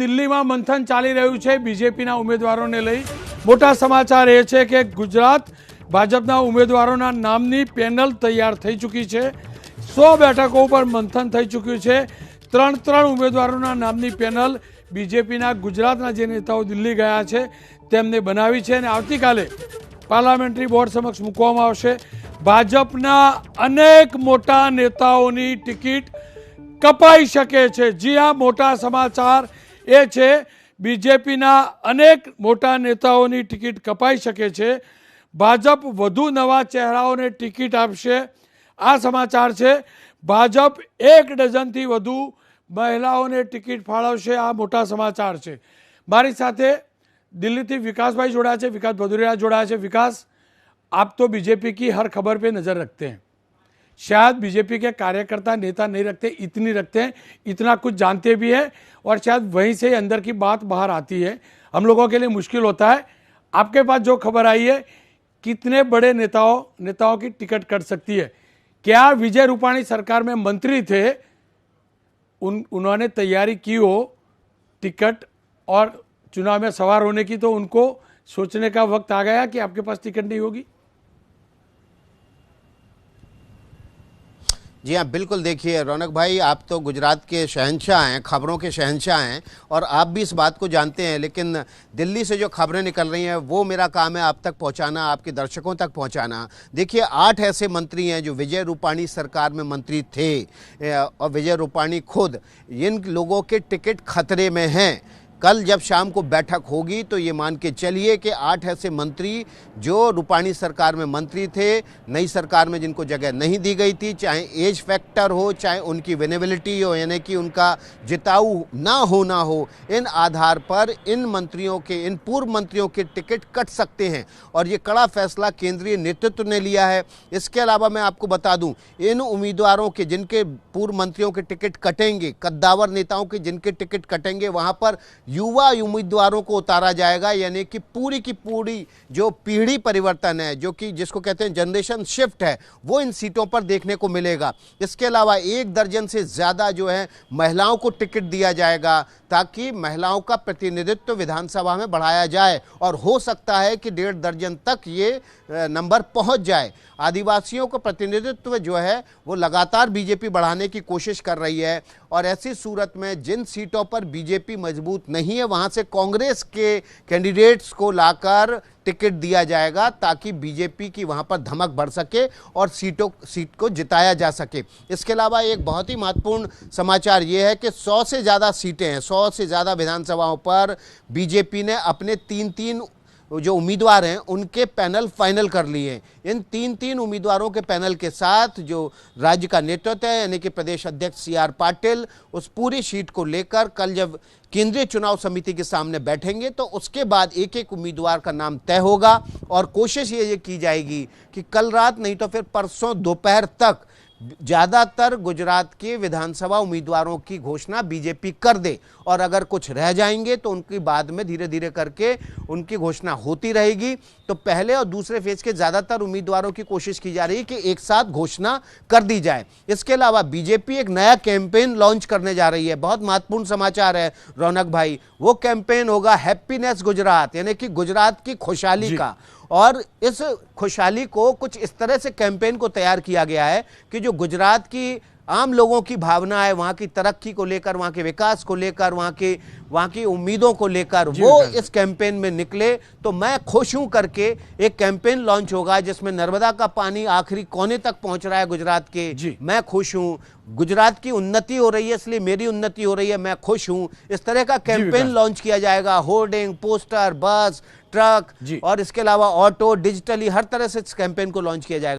દિલ્હીમાં મંથન ચાલી રહ્યું છે બીજેપીના ઉમેદવારોને લઈ. મોટા સમાચાર એ છે કે ગુજરાત ભાજપના ઉમેદવારોના નામની પેનલ તૈયાર થઈ ચૂકી છે. 100 બેઠકો ઉપર મંથન થઈ ચૂક્યું છે. ત્રણ ઉમેદવારોના નામની પેનલ બીજેપીના ગુજરાતના જે નેતાઓ દિલ્હી ગયા છે તેમને બનાવી છે અને આવતીકાલે પાર્લામેન્ટરી બોર્ડ સમક્ષ મૂકવામાં આવશે. ભાજપના અનેક મોટા નેતાઓની ટિકિટ કપાઈ શકે છે. જી હા, મોટા સમાચાર એ છે બીજેપીના અનેક મોટા નેતાઓની ટિકિટ કપાઈ શકે છે. ભાજપ વધુ નવા ચહેરાઓને ટિકિટ આપશે. આ સમાચાર છે. ભાજપ 1 ડઝનથી વધુ મહિલાઓને ટિકિટ ફાળવશે. આ મોટા સમાચાર છે. મારી સાથે दिल्ली विकासभाई जोड़ा है, विकास भदौरिया जोड़ा है. विकास, आप तो बीजेपी की हर खबर पे नज़र रखते हैं. शायद बीजेपी के कार्यकर्ता नेता नहीं रखते, इतनी रखते हैं, इतना कुछ जानते भी हैं और शायद वहीं से अंदर की बात बाहर आती है. हम लोगों के लिए मुश्किल होता है. आपके पास जो खबर आई है, कितने बड़े नेताओं की टिकट कट सकती है? क्या विजय रूपाणी सरकार में मंत्री थे, उन्होंने तैयारी की हो टिकट और चुनाव में सवार होने की, तो उनको सोचने का वक्त आ गया कि आपके पास टिकट नहीं होगी? जी हाँ, बिल्कुल. देखिए रौनक भाई, आप तो गुजरात के शहंशाह हैं, खबरों के शहंशाह हैं और आप भी इस बात को जानते हैं. लेकिन दिल्ली से जो खबरें निकल रही हैं वो मेरा काम है आप तक पहुंचाना, आपके दर्शकों तक पहुंचाना. देखिए 8 ऐसे मंत्री हैं जो विजय रूपाणी सरकार में मंत्री थे और विजय रूपाणी खुद, इन लोगों के टिकट खतरे में हैं. कल जब शाम को बैठक होगी तो ये मान के चलिए कि 8 ऐसे मंत्री जो रूपाणी सरकार में मंत्री थे, नई सरकार में जिनको जगह नहीं दी गई थी, चाहे एज फैक्टर हो, चाहे उनकी विनेबिलिटी हो, यानी कि उनका जिताऊ ना हो, इन आधार पर इन मंत्रियों के, इन पूर्व मंत्रियों के टिकट कट सकते हैं. और ये कड़ा फैसला केंद्रीय नेतृत्व ने लिया है. इसके अलावा मैं आपको बता दूं, इन उम्मीदवारों के, जिनके पूर्व मंत्रियों के टिकट कटेंगे, कद्दावर नेताओं के जिनके टिकट कटेंगे, वहां पर युवा उम्मीदवारों को उतारा जाएगा. यानी कि पूरी की पूरी जो पीढ़ी परिवर्तन है, जो कि जिसको कहते हैं जनरेशन शिफ्ट है, वो इन सीटों पर देखने को मिलेगा. इसके अलावा 1 दर्जन से ज़्यादा जो है महिलाओं को टिकट दिया जाएगा ताकि महिलाओं का प्रतिनिधित्व विधानसभा में बढ़ाया जाए और हो सकता है कि 1.5 दर्जन तक ये नंबर पहुंच जाए. आदिवासियों का प्रतिनिधित्व जो है वो लगातार बीजेपी बढ़ाने की कोशिश कर रही है और ऐसी सूरत में जिन सीटों पर बीजेपी मजबूत नहीं है वहां से कांग्रेस के कैंडिडेट्स को लाकर टिकट दिया जाएगा ताकि बीजेपी की वहां पर धमक बढ़ सके और सीट को जिताया जा सके. इसके अलावा एक बहुत ही महत्वपूर्ण समाचार ये है कि 100 से ज़्यादा सीटें हैं, 100 से ज़्यादा विधानसभाओं पर बीजेपी ने अपने 3 जो उम्मीदवार हैं उनके पैनल फाइनल कर लिए हैं. इन 3 उम्मीदवारों के पैनल के साथ जो राज्य का नेतृत्व है, यानी कि प्रदेश अध्यक्ष CR पाटिल, उस पूरी सीट को लेकर कल जब केंद्रीय चुनाव समिति के सामने बैठेंगे तो उसके बाद एक उम्मीदवार का नाम तय होगा और कोशिश ये की जाएगी कि कल रात नहीं तो फिर परसों दोपहर तक ज़्यादातर गुजरात के विधानसभा उम्मीदवारों की घोषणा बीजेपी कर दे और अगर कुछ रह जाएंगे तो उनकी बाद में धीरे धीरे करके उनकी घोषणा होती रहेगी. तो पहले और दूसरे फेज के ज़्यादातर उम्मीदवारों की कोशिश की जा रही है कि एक साथ घोषणा कर दी जाए. इसके अलावा बीजेपी एक नया कैंपेन लॉन्च करने जा रही है. बहुत महत्वपूर्ण समाचार है रौनक भाई. वो कैंपेन होगा हैप्पीनेस गुजरात, यानी कि गुजरात की खुशहाली का. और इस खुशहाली को कुछ इस तरह से कैंपेन को तैयार किया गया है कि जो गुजरात की आम लोगों की भावना है, वहाँ की तरक्की को लेकर, वहाँ के विकास को लेकर, वहाँ की उम्मीदों को लेकर वो इस कैंपेन में निकले. तो मैं खुश हूँ करके एक कैंपेन लॉन्च होगा जिसमें नर्मदा का पानी आखिरी कोने तक पहुँच रहा है गुजरात के. मैं खुश हूँ, गुजरात की उन्नति हो रही है इसलिए मेरी उन्नति हो रही है, मैं खुश हूँ. इस तरह का कैंपेन लॉन्च किया जाएगा. होर्डिंग, पोस्टर, बस, ट्रक और इसके अलावा ऑटो, डिजिटली हर तरह से इस कैंपेन को लॉन्च किया जाएगा.